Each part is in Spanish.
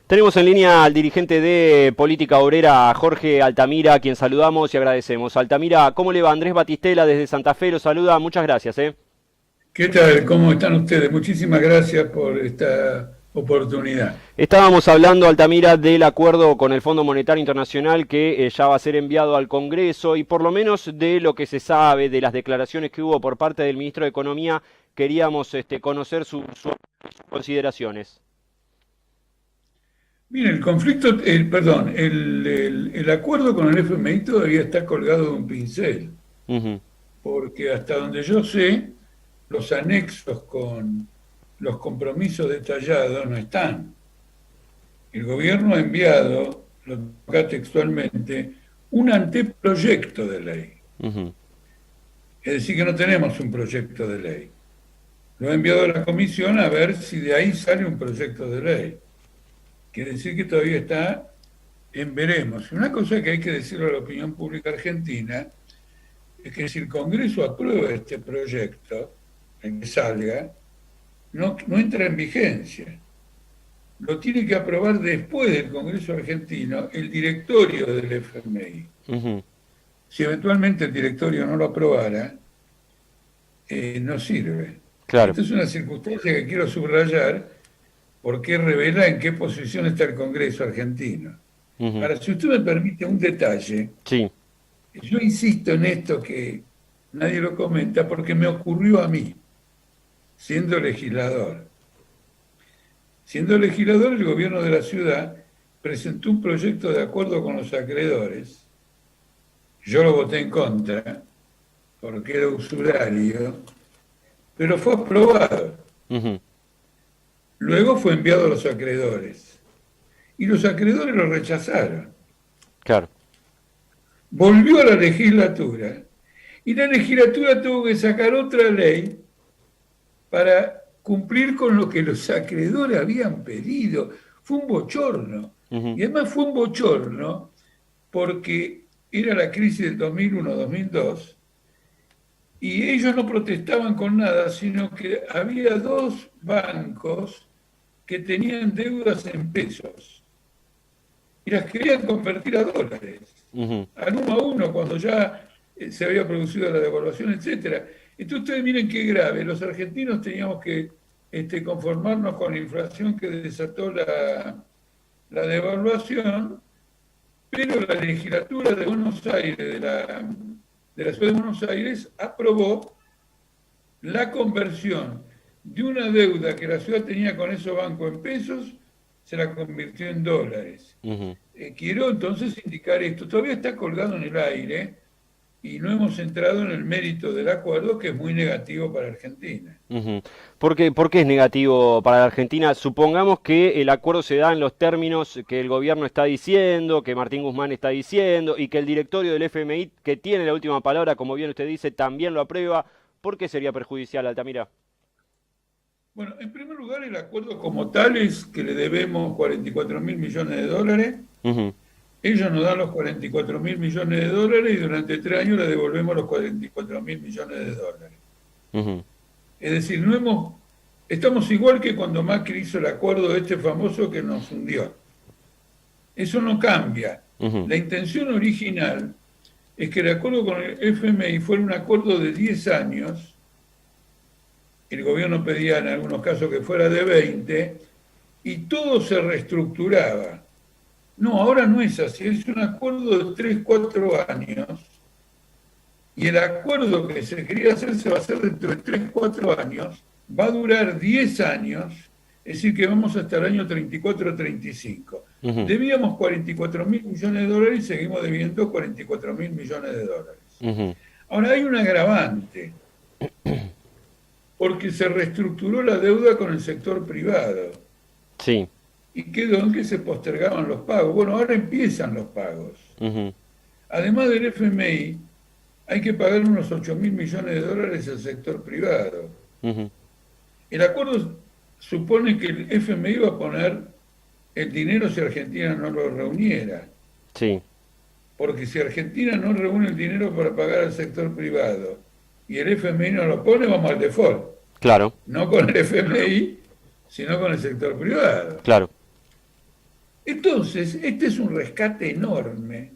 Tenemos en línea al dirigente de Política Obrera, Jorge Altamira, a quien saludamos y agradecemos. Altamira, ¿cómo le va? Andrés Batistela desde Santa Fe lo saluda, muchas gracias. ¿Qué tal? ¿Cómo están ustedes? Muchísimas gracias por esta oportunidad. Estábamos hablando, Altamira, del acuerdo con el Fondo Monetario Internacional que ya va a ser enviado al Congreso y por lo menos de lo que se sabe, de las declaraciones que hubo por parte del ministro de Economía, queríamos conocer sus consideraciones. Mire, el conflicto, perdón, el acuerdo con el FMI todavía está colgado de un pincel, Ujú. porque hasta donde yo sé, los anexos con los compromisos detallados no están. El gobierno ha enviado, lo tengo acá textualmente, un anteproyecto de ley. Ujú. Es decir, que no tenemos un proyecto de ley. Lo ha enviado a la comisión a ver si de ahí sale un proyecto de ley. Quiere decir que todavía está en veremos. Una cosa que hay que decirle a la opinión pública argentina es que si el Congreso aprueba este proyecto, el que salga, no entra en vigencia. Lo tiene que aprobar después del Congreso argentino el directorio del FMI. Ujú. Si eventualmente el directorio no lo aprobara, no sirve. Claro. Esta es una circunstancia que quiero subrayar porque revela en qué posición está el Congreso argentino. Ujú. Ahora, si usted me permite un detalle, Sí. yo insisto en esto que nadie lo comenta porque me ocurrió a mí, siendo legislador. Siendo legislador, el gobierno de la ciudad presentó un proyecto de acuerdo con los acreedores. Yo lo voté en contra porque era usurario, pero fue aprobado. Ujú. Luego fue enviado a los acreedores y los acreedores lo rechazaron. Claro. Volvió a la legislatura y la legislatura tuvo que sacar otra ley para cumplir con lo que los acreedores habían pedido. Fue un bochorno. Ujú. Y además fue un bochorno porque era la crisis del 2001-2002 y ellos no protestaban con nada, sino que había dos bancos que tenían deudas en pesos y las querían convertir a dólares, Ujú. al uno a uno, cuando ya se había producido la devaluación, etcétera. Entonces ustedes miren qué grave, los argentinos teníamos que conformarnos con la inflación que desató la devaluación, pero la legislatura de Buenos Aires, de la ciudad de Buenos Aires, aprobó la conversión de una deuda que la ciudad tenía con esos bancos en pesos, se la convirtió en dólares. Ujú. Quiero entonces indicar esto, todavía está colgado en el aire y no hemos entrado en el mérito del acuerdo, que es muy negativo para Argentina. Ujú. ¿Por qué es negativo para la Argentina? Supongamos que el acuerdo se da en los términos que el gobierno está diciendo, que Martín Guzmán está diciendo y que el directorio del FMI, que tiene la última palabra, como bien usted dice, también lo aprueba. ¿Por qué sería perjudicial, Altamira? Bueno, en primer lugar, el acuerdo como tal es que le debemos 44 mil millones de dólares. Ujú. Ellos nos dan los 44 mil millones de dólares y durante 3 años le devolvemos los 44 mil millones de dólares. Ujú. Es decir, estamos igual que cuando Macri hizo el acuerdo este famoso que nos hundió. Eso no cambia. Ujú. La intención original es que el acuerdo con el FMI fuera un acuerdo de 10 años. El gobierno pedía en algunos casos que fuera de 20 y todo se reestructuraba. No, ahora no es así, es un acuerdo de 3 4 años y el acuerdo que se quería hacer se va a hacer dentro de 3 4 años, va a durar 10 años, es decir, que vamos hasta el año 34 35. Ujú. Debíamos 44 mil millones de dólares y seguimos debiendo 44 mil millones de dólares. Ujú. Ahora hay un agravante, porque se reestructuró la deuda con el sector privado Sí. y quedó en que se postergaban los pagos. Bueno, ahora empiezan los pagos. Ujú. Además del FMI, hay que pagar unos 8 mil millones de dólares al sector privado. Ujú. El acuerdo supone que el FMI va a poner el dinero si Argentina no lo reuniera. Sí. Porque si Argentina no reúne el dinero para pagar al sector privado y el FMI no lo pone, vamos al default. Claro. No con el FMI, sino con el sector privado. Claro. Entonces, este es un rescate enorme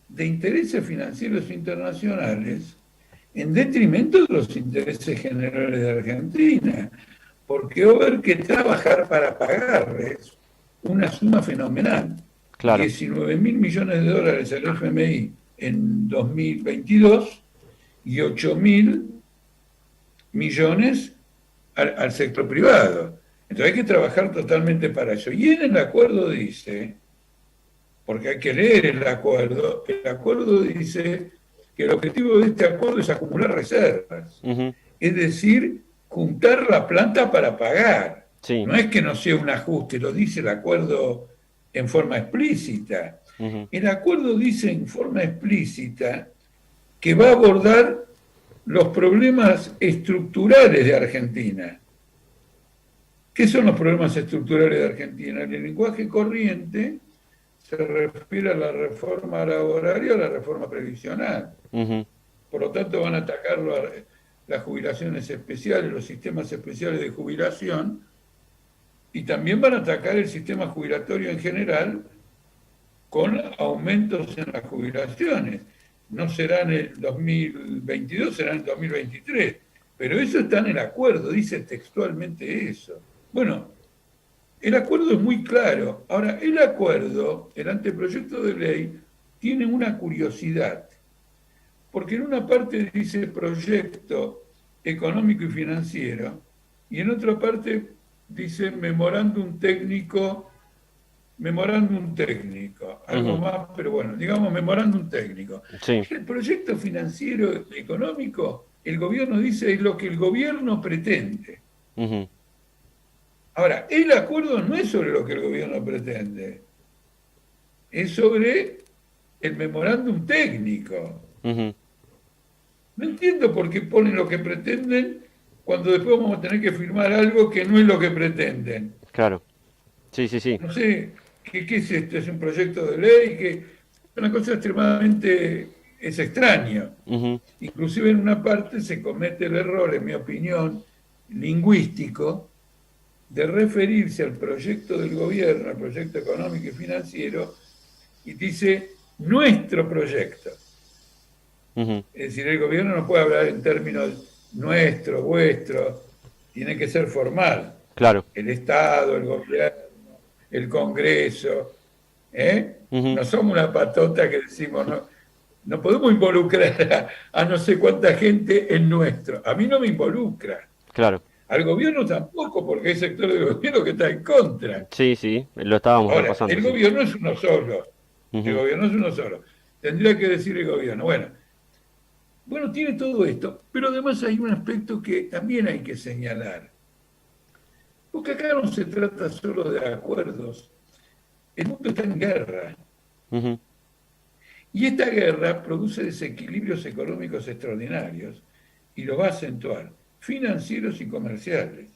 de intereses financieros internacionales en detrimento de los intereses generales de Argentina, porque va a haber que trabajar para pagarles una suma fenomenal, Claro. 19.000 millones de dólares al FMI en 2022 y 8.000 millones al sector privado. Entonces hay que trabajar totalmente para eso. Y en el acuerdo dice, porque hay que leer el acuerdo dice que el objetivo de este acuerdo es acumular reservas, Ujú. es decir, juntar la planta para pagar. Sí. No es que no sea un ajuste, lo dice el acuerdo en forma explícita. Ujú. El acuerdo dice en forma explícita que va a abordar los problemas estructurales de Argentina. ¿Qué son los problemas estructurales de Argentina? En el lenguaje corriente se refiere a la reforma laboral y a la reforma previsional. Ujú. Por lo tanto, van a atacar las jubilaciones especiales, los sistemas especiales de jubilación, y también van a atacar el sistema jubilatorio en general con aumentos en las jubilaciones. No será en el 2022, será en el 2023. Pero eso está en el acuerdo, dice textualmente eso. Bueno, el acuerdo es muy claro. Ahora, el acuerdo, el anteproyecto de ley, tiene una curiosidad, porque en una parte dice proyecto económico y financiero, y en otra parte dice memorándum técnico, algo Ujú. más, pero bueno, digamos memorándum técnico. Sí. El proyecto financiero económico, el gobierno dice, es lo que el gobierno pretende. Ujú. Ahora, el acuerdo no es sobre lo que el gobierno pretende, es sobre el memorándum técnico. Ujú. No entiendo por qué ponen lo que pretenden cuando después vamos a tener que firmar algo que no es lo que pretenden. Claro. Sí, sí, sí. No sé, ¿qué es esto? ¿Es un proyecto de ley? Que es una cosa extremadamente es extraño. Ujú. Inclusive en una parte se comete el error, en mi opinión, lingüístico, de referirse al proyecto del gobierno, al proyecto económico y financiero, y dice nuestro proyecto. Ujú. Es decir, el gobierno no puede hablar en términos nuestro, vuestro, tiene que ser formal. Claro. El Estado, el gobierno, el Congreso. ¿Eh? Ujú. No somos una patota que decimos, no, no podemos involucrar a no sé cuánta gente en nuestro. A mí no me involucra. Claro. Al gobierno tampoco, porque hay sector del gobierno que está en contra. Sí, sí, lo estábamos Ahora, repasando, el sí. gobierno es uno solo. El Ujú. gobierno es uno solo. Tendría que decir el gobierno. Bueno, tiene todo esto, pero además hay un aspecto que también hay que señalar. Porque acá no se trata solo de acuerdos. El mundo está en guerra. Ujú. Y esta guerra produce desequilibrios económicos extraordinarios y los va a acentuar, financieros y comerciales.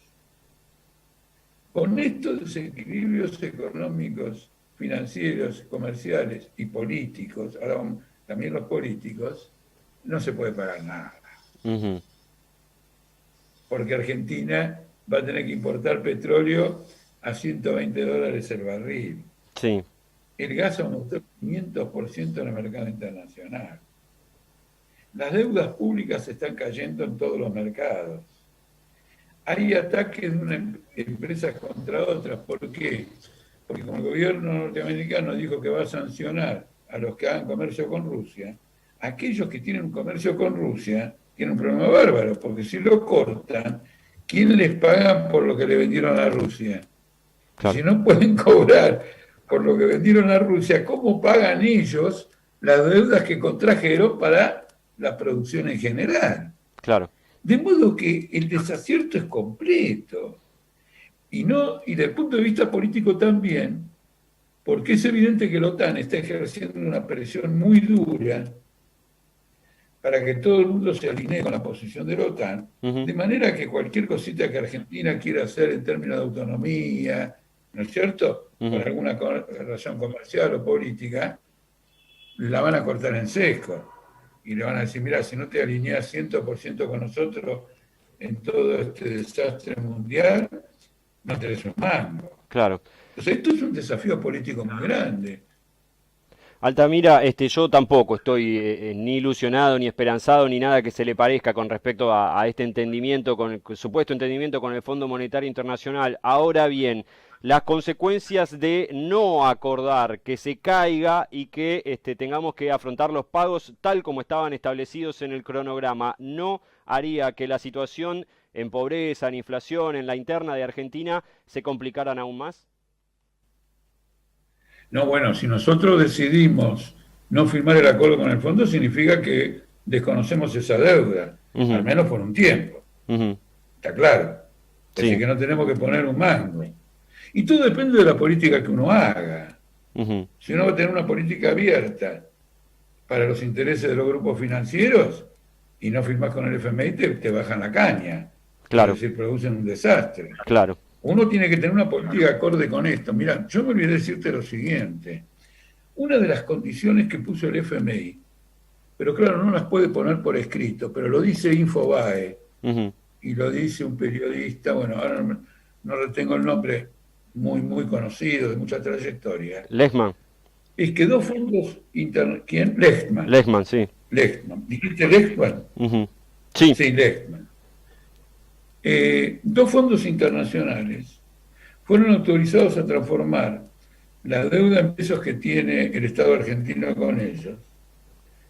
Con estos desequilibrios económicos, financieros, comerciales y políticos, ahora también los políticos, no se puede pagar nada. Ujú. Porque Argentina va a tener que importar petróleo a $120 el barril. Sí. El gas aumentó 500% en el mercado internacional. Las deudas públicas están cayendo en todos los mercados. Hay ataques de una empresa contra otras. ¿Por qué? Porque como el gobierno norteamericano dijo que va a sancionar a los que hagan comercio con Rusia, aquellos que tienen un comercio con Rusia tienen un problema bárbaro, porque si lo cortan, ¿quién les paga por lo que le vendieron a Rusia? Y Claro. si no pueden cobrar por lo que vendieron a Rusia, ¿cómo pagan ellos las deudas que contrajeron para la producción en general? Claro. De modo que el desacierto es completo. Y, no, y desde el punto de vista político también, porque es evidente que la OTAN está ejerciendo una presión muy dura para que todo el mundo se alinee con la posición de la OTAN, Ujú. de manera que cualquier cosita que Argentina quiera hacer en términos de autonomía, ¿no es cierto?, por Ujú. alguna razón comercial o política, la van a cortar en seco. Y le van a decir, mira, si no te alineas 100% con nosotros en todo este desastre mundial, no tenés un mango. claro. Entonces, esto es un desafío político muy grande. Altamira, yo tampoco estoy ni ilusionado, ni esperanzado, ni nada que se le parezca con respecto a este entendimiento, con el supuesto entendimiento con el Fondo Monetario Internacional. Ahora bien, las consecuencias de no acordar que se caiga y que tengamos que afrontar los pagos tal como estaban establecidos en el cronograma, no haría que la situación en pobreza, en inflación, en la interna de Argentina se complicaran aún más. No, bueno, si nosotros decidimos no firmar el acuerdo con el fondo, significa que desconocemos esa deuda, al Ujú, menos por un tiempo, ujú, está claro. Es decir, sí. que no tenemos que poner un mango. Y todo depende de la política que uno haga. Ujú, Si uno va a tener una política abierta para los intereses de los grupos financieros y no firmas con el FMI, te bajan la caña. Es claro, decir, producen un desastre. claro. Uno tiene que tener una política acorde con esto. Mira, yo me olvidé decirte lo siguiente. Una de las condiciones que puso el FMI, pero claro, no las puede poner por escrito, pero lo dice Infobae Ujú. y lo dice un periodista, bueno, ahora no retengo el nombre, muy conocido, de mucha trayectoria, Lehman, es que dos fondos internacionales, ¿quién? Lechtman. Lehman, sí. Lechtman. ¿Dijiste Lechtman? Ujú. Sí, Sí, Lechtman. Dos fondos internacionales fueron autorizados a transformar la deuda en pesos que tiene el Estado argentino con ellos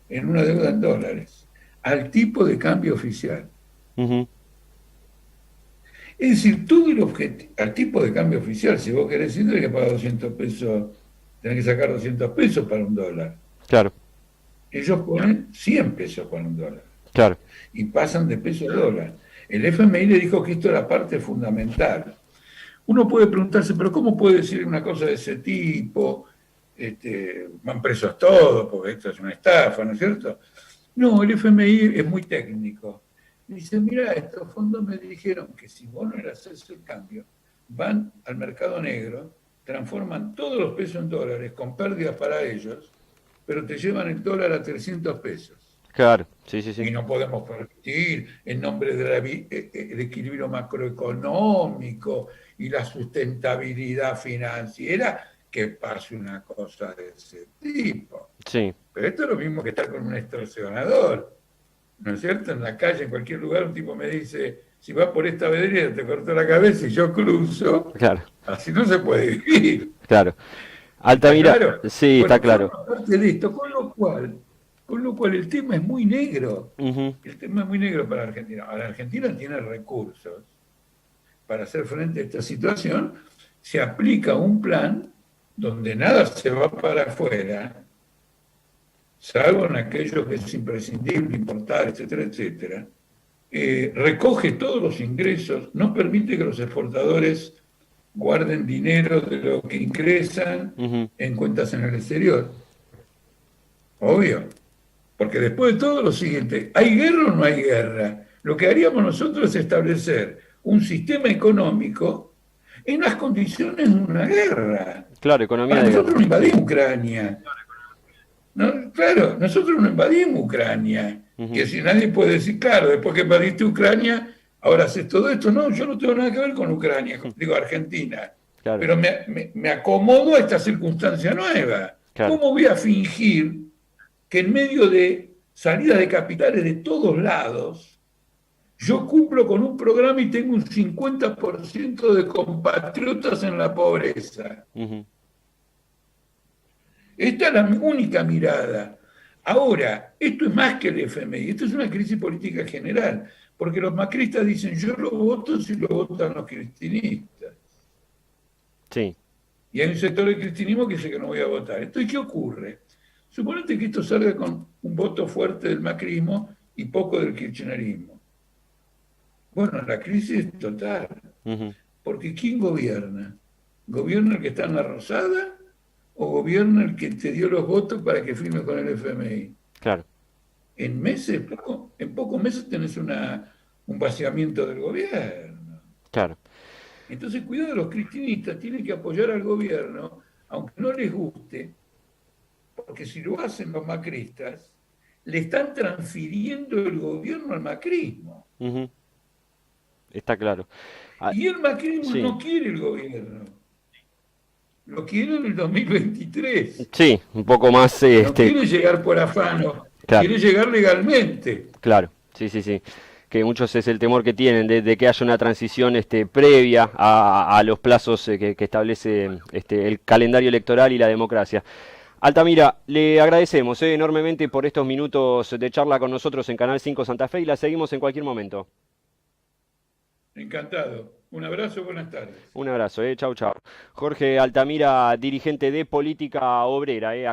en una deuda en dólares, al tipo de cambio oficial. ujú. Es decir, todo el objetivo, al tipo de cambio oficial, si vos querés ir, tenés que pagar 200 pesos, tenés que sacar 200 pesos para un dólar. Claro, Ellos ponen 100 pesos para un dólar claro. y pasan de peso a dólar. El FMI le dijo que esto era parte fundamental. Uno puede preguntarse, pero ¿cómo puede decir una cosa de ese tipo? Van presos todos, porque esto es una estafa, ¿no es cierto? No, el FMI es muy técnico. Dice, mira, estos fondos me dijeron que si vos no le haces el cambio, van al mercado negro, transforman todos los pesos en dólares con pérdidas para ellos, pero te llevan el dólar a 300 pesos. Claro, sí, sí, sí. Y no podemos permitir, en nombre del equilibrio macroeconómico y la sustentabilidad financiera, que pase una cosa de ese tipo. Sí, Pero esto es lo mismo que estar con un extorsionador, ¿no es cierto? En la calle, en cualquier lugar, un tipo me dice, si vas por esta vereda te corto la cabeza y yo cruzo, claro, así no se puede vivir. claro. ¿Está Altamira, claro? sí, está Bueno, claro. forma parte de esto, con lo cual el tema es muy negro. Ujú, El tema es muy negro para Argentina. Ahora, Argentina tiene recursos para hacer frente a esta situación. Se aplica un plan donde nada se va para afuera, salvo en aquello que es imprescindible, importar, etcétera, etcétera. Recoge todos los ingresos, no permite que los exportadores guarden dinero de lo que ingresan ujú. en cuentas en el exterior. Obvio. Porque después de todo lo siguiente, ¿hay guerra o no hay guerra? Lo que haríamos nosotros es establecer un sistema económico en las condiciones de una guerra. Claro, economía Para de nosotros guerra. no Sí. invadimos Ucrania. ¿No? Claro, nosotros no invadimos Ucrania. Que Ujú, si nadie puede decir, claro, después que invadiste Ucrania, ahora haces todo esto. No, yo no tengo nada que ver con Ucrania, digo Argentina. claro, Pero me acomodo a esta circunstancia nueva. claro. ¿Cómo voy a fingir que en medio de salida de capitales de todos lados, yo cumplo con un programa y tengo un 50% de compatriotas en la pobreza? Ujú, Esta es la única mirada. Ahora, esto es más que el FMI, esto es una crisis política general, porque los macristas dicen, yo lo voto si lo votan los cristinistas. sí. Y hay un sector del cristianismo que dice que no voy a votar. Entonces, ¿qué ocurre? Suponete que esto salga con un voto fuerte del macrismo y poco del kirchnerismo. Bueno, la crisis es total, Ujú, porque ¿quién gobierna? ¿Gobierna el que está en la rosada o gobierna el que te dio los votos para que firme con el FMI? claro, En pocos meses tenés un vaciamiento del gobierno. claro. Entonces, cuidado, los cristianistas tienen que apoyar al gobierno, aunque no les guste, porque si lo hacen los macristas, le están transfiriendo el gobierno al macrismo. Ujú, está claro. Ah, Y el macrismo sí. no quiere el gobierno. lo quiere en el 2023. Sí, un poco más, No quiere llegar por afano, claro, quiere llegar legalmente. claro, sí, sí, sí. Que muchos es el temor que tienen de que haya una transición previa a los plazos que establece el calendario electoral y la democracia. Altamira, le agradecemos enormemente por estos minutos de charla con nosotros en Canal 5 Santa Fe y la seguimos en cualquier momento. Encantado. Un abrazo, buenas tardes. Un abrazo, chau, chau. Jorge Altamira, dirigente de Política Obrera, acá.